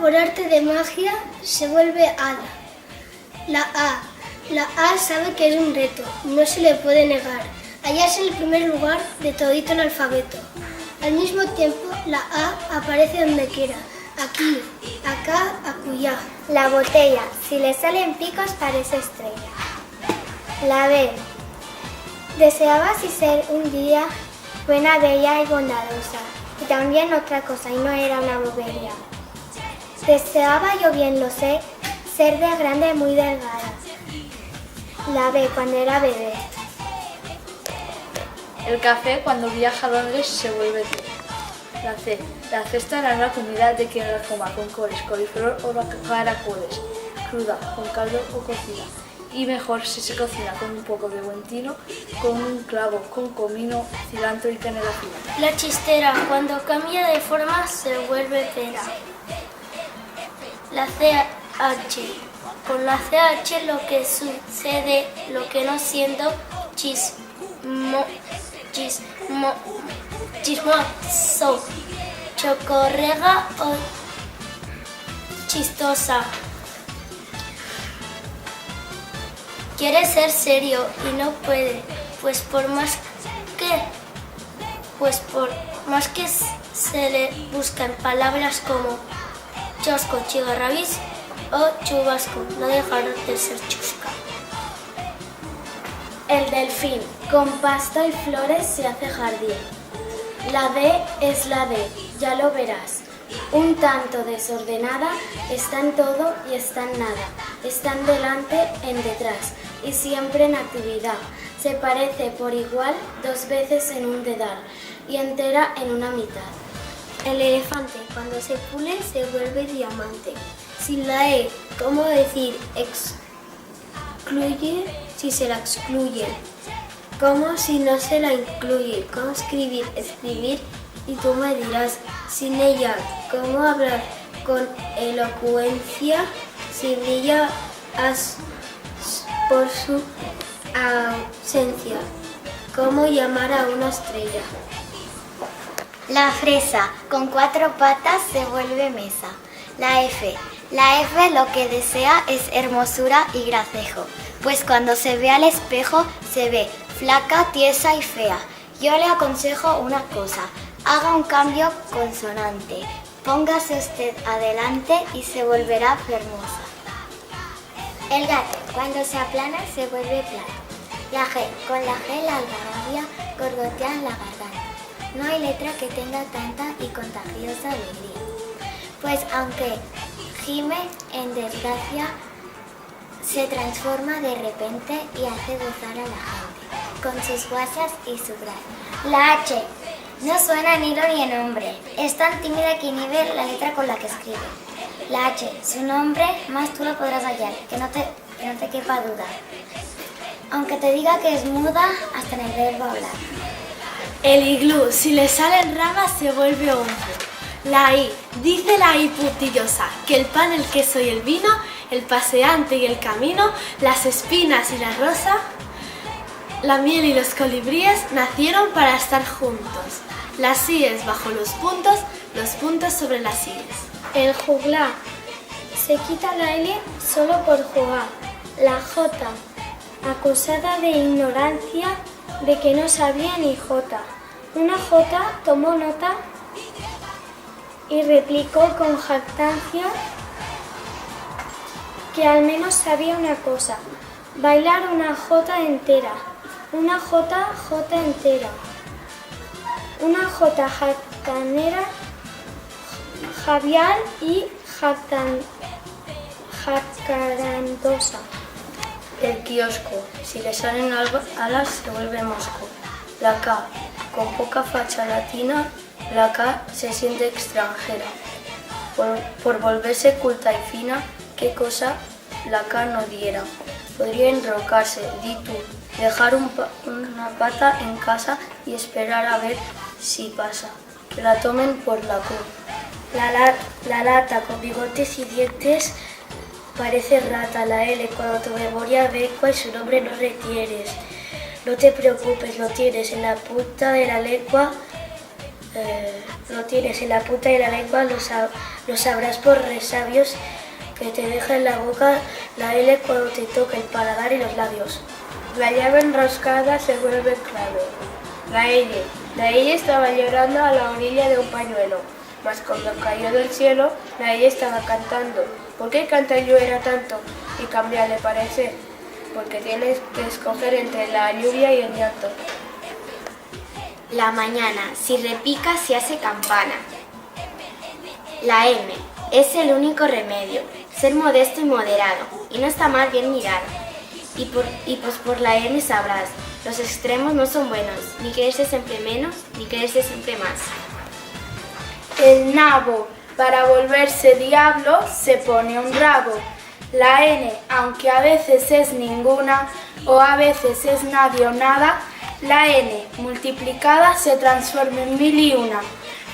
por arte de magia, se vuelve hada. La A sabe que es un reto, no se le puede negar. Hallarse en el primer lugar de todito el alfabeto. Al mismo tiempo, la A aparece donde quiera. Aquí, acá, acullá. La botella, si le salen picos parece estrella. La B. Deseaba si ser un día buena, bella y bondadosa. Y también otra cosa, y no era una bobería. Deseaba yo bien lo sé, ser de grande muy delgada. La B, cuando era bebé. El café, cuando viaja a Londres, se vuelve té. La C. La cesta era una comida de quien la coma con coles, coliflor o caracoles, cruda, con caldo o cocida. Y mejor si se cocina con un poco de buen tino, con un clavo, con comino, cilantro y canela fina. La chistera, cuando cambia de forma, se vuelve pera. La CH. Con la CH lo que sucede, lo que no siendo chismoso, chocorrega o chistosa. Quiere ser serio y no puede, pues por más que se le buscan palabras como chosco, chigarrabis o chubasco, no dejaron de ser chusca. El delfín, con pasto y flores se hace jardín. La D es la D, ya lo verás. Un tanto desordenada, está en todo y está en nada. Está en delante, en detrás y siempre en actividad. Se parece por igual 2 veces en un dedal y entera en una mitad. El elefante, cuando se pule, se vuelve diamante. Sin la E, ¿cómo decir excluye si se la excluye? ¿Cómo si no se la incluye? ¿Cómo escribir? Escribir, y tú me dirás, sin ella, ¿cómo hablar con elocuencia si brilla por su ausencia? ¿Cómo llamar a una estrella? La fresa, con 4 patas se vuelve mesa. La F. La F lo que desea es hermosura y gracejo, pues cuando se ve al espejo se ve flaca, tiesa y fea. Yo le aconsejo una cosa, haga un cambio consonante, póngase usted adelante y se volverá hermosa. El gato, cuando se aplana se vuelve plano. La G, con la G la algarabía gorgotea en la garganta. No hay letra que tenga tanta y contagiosa alegría, pues aunque gime en desgracia, se transforma de repente y hace gozar a la gente, con sus guasas y su gracia. La H, no suena ni hilo ni en nombre, es tan tímida que inhibe la letra con la que escribe. La H, su nombre más tú lo podrás hallar, que no te quepa duda, aunque te diga que es muda hasta en el verbo hablar. El iglú, si le salen ramas se vuelve hongo. La I, dice la I puntillosa, que el pan, el queso y el vino, el paseante y el camino, las espinas y la rosa, la miel y los colibríes nacieron para estar juntos. Las íes bajo los puntos sobre las íes. El juglar, se quita la L solo por jugar. La J, acusada de ignorancia, de que no sabía ni J. Una J tomó nota y replicó con jactancia que al menos sabía una cosa, bailar una J entera, una J entera, una J jactanera, javial y jacarandosa. El kiosco, si le salen alas se vuelve mosco. La K, con poca facha latina, la K se siente extranjera. Por volverse culta y fina, qué cosa la K no diera. Podría enrocarse, di tú, dejar una pata en casa y esperar a ver si pasa. Que la tomen por la Q. La lata, con bigotes y dientes, parece rata. La L, cuando tu memoria becua y su nombre no retienes. No te preocupes, lo tienes en la punta de la lengua, no tienes en la punta de la lengua, lo sabrás por resabios que te deja en la boca la L cuando te toca el paladar y los labios. La llave enroscada se vuelve clave. La ella estaba llorando a la orilla de un pañuelo, mas cuando cayó del cielo, la ella estaba cantando. ¿Por qué canta y llora tanto? Y cambia de parecer, porque tienes que escoger entre la lluvia y el llanto. La mañana, si repica, se hace campana. La M es el único remedio, ser modesto y moderado, y no está mal bien mirado. Y pues por la M sabrás, los extremos no son buenos, ni quererse siempre menos, ni quererse siempre más. El nabo, para volverse diablo, se pone un rabo. La N, aunque a veces es ninguna, o a veces es nadie o nada, la N multiplicada se transforma en 1001,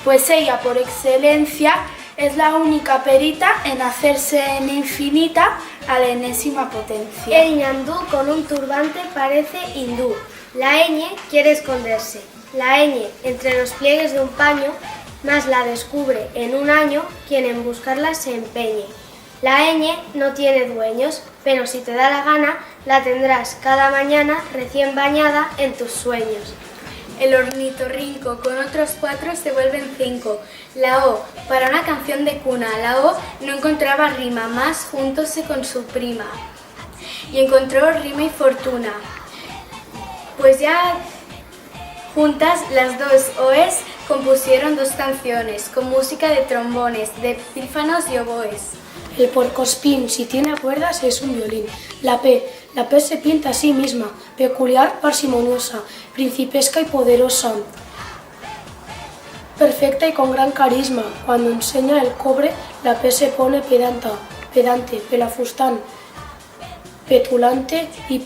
pues ella por excelencia es la única perita en hacerse N infinita a la enésima potencia. El ñandú con un turbante parece hindú. La ñ quiere esconderse. La ñ entre los pliegues de un paño, más la descubre en un año quien en buscarla se empeñe. La ñ no tiene dueños, pero si te da la gana, la tendrás cada mañana recién bañada en tus sueños. El ornitorrinco con otros 4 se vuelven 5. La O, para una canción de cuna, la O no encontraba rima, más juntóse con su prima. Y encontró rima y fortuna. Pues ya juntas las dos OEs compusieron 2 canciones, con música de trombones, de pífanos y oboes. El puercoespín, si tiene cuerdas, es un violín. La P se pinta a sí misma, peculiar, parsimoniosa, principesca y poderosa, perfecta y con gran carisma. Cuando enseña el cobre, la P se pone pedante, pelafustán, petulante y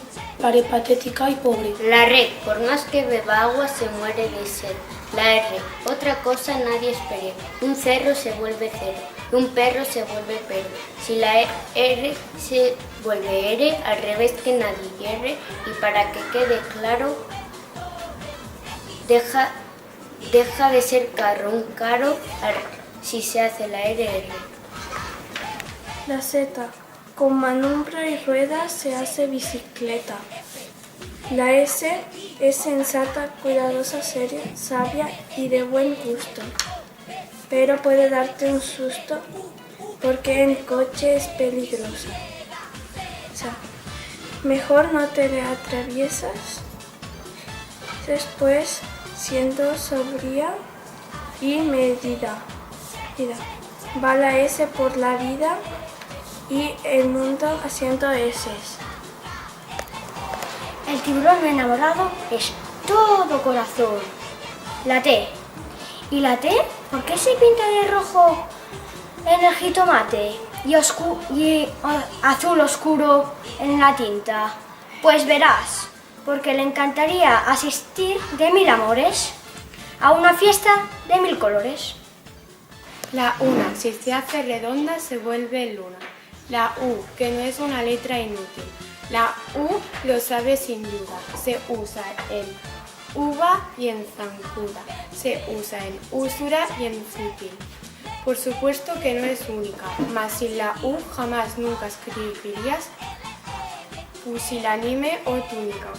patética y pobre. La R, por más que beba agua, se muere de sed. La R, otra cosa nadie espere. Un cerro se vuelve cero, y un perro se vuelve perro. Si la R se vuelve R, al revés que nadie hierre, y para que quede claro, deja de ser carro, un caro, si se hace la RR. La Z, con manubrio y ruedas se hace bicicleta. La S es sensata, cuidadosa, seria, sabia y de buen gusto. Pero puede darte un susto porque en coche es peligrosa. O sea, mejor no te le atraviesas. Después, siendo sobria y medida. Va la S por la vida y el mundo haciendo S's. El tiburón enamorado es todo corazón. La T. ¿Y la T? ¿Por qué se pinta de rojo en el jitomate y azul oscuro en la tinta? Pues verás, porque le encantaría asistir de 1000 amores a una fiesta de 1000 colores. La una, si se hace redonda, se vuelve luna. La U, que no es una letra inútil. La U lo sabe sin duda, se usa en uva y en zancuda, se usa en usura y en fútil. Por supuesto que no es única, mas sin la U jamás nunca escribirías pusilánime o túnica.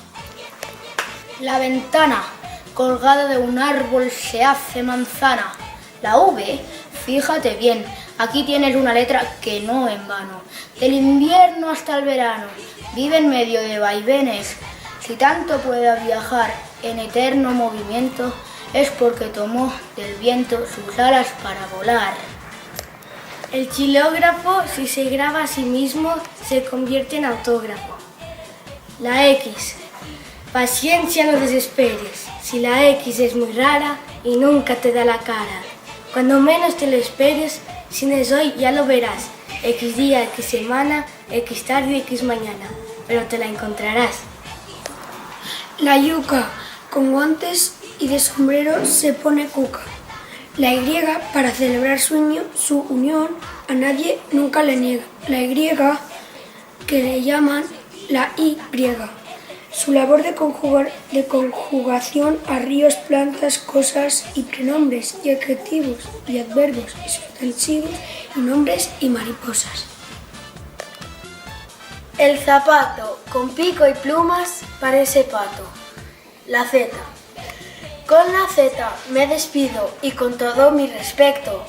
La ventana, colgada de un árbol, se hace manzana. La V, fíjate bien, aquí tienes una letra que no en vano. Del invierno hasta el verano, vive en medio de vaivenes. Si tanto puede viajar en eterno movimiento, es porque tomó del viento sus alas para volar. El xilógrafo, si se graba a sí mismo, se convierte en autógrafo. La X. Paciencia, no desesperes. Si la X es muy rara y nunca te da la cara. Cuando menos te lo esperes, si no es hoy, ya lo verás. X día, X semana, X tarde, X mañana. Pero te la encontrarás. La yuca, con guantes y de sombrero, se pone cuca. La Y, para celebrar su unión, a nadie nunca le niega. La Y, que le llaman la Y. Su labor de conjugación a ríos, plantas, cosas y pronombres y adjetivos y adverbios y sustantivos y nombres y mariposas. El zapato con pico y plumas parece pato. La Z. Con la Z me despido y con todo mi respeto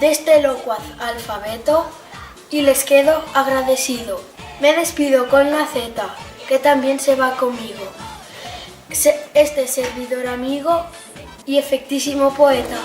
de este locuaz alfabeto y les quedo agradecido. Me despido con la Z, que también se va conmigo. Este servidor amigo y efectísimo poeta.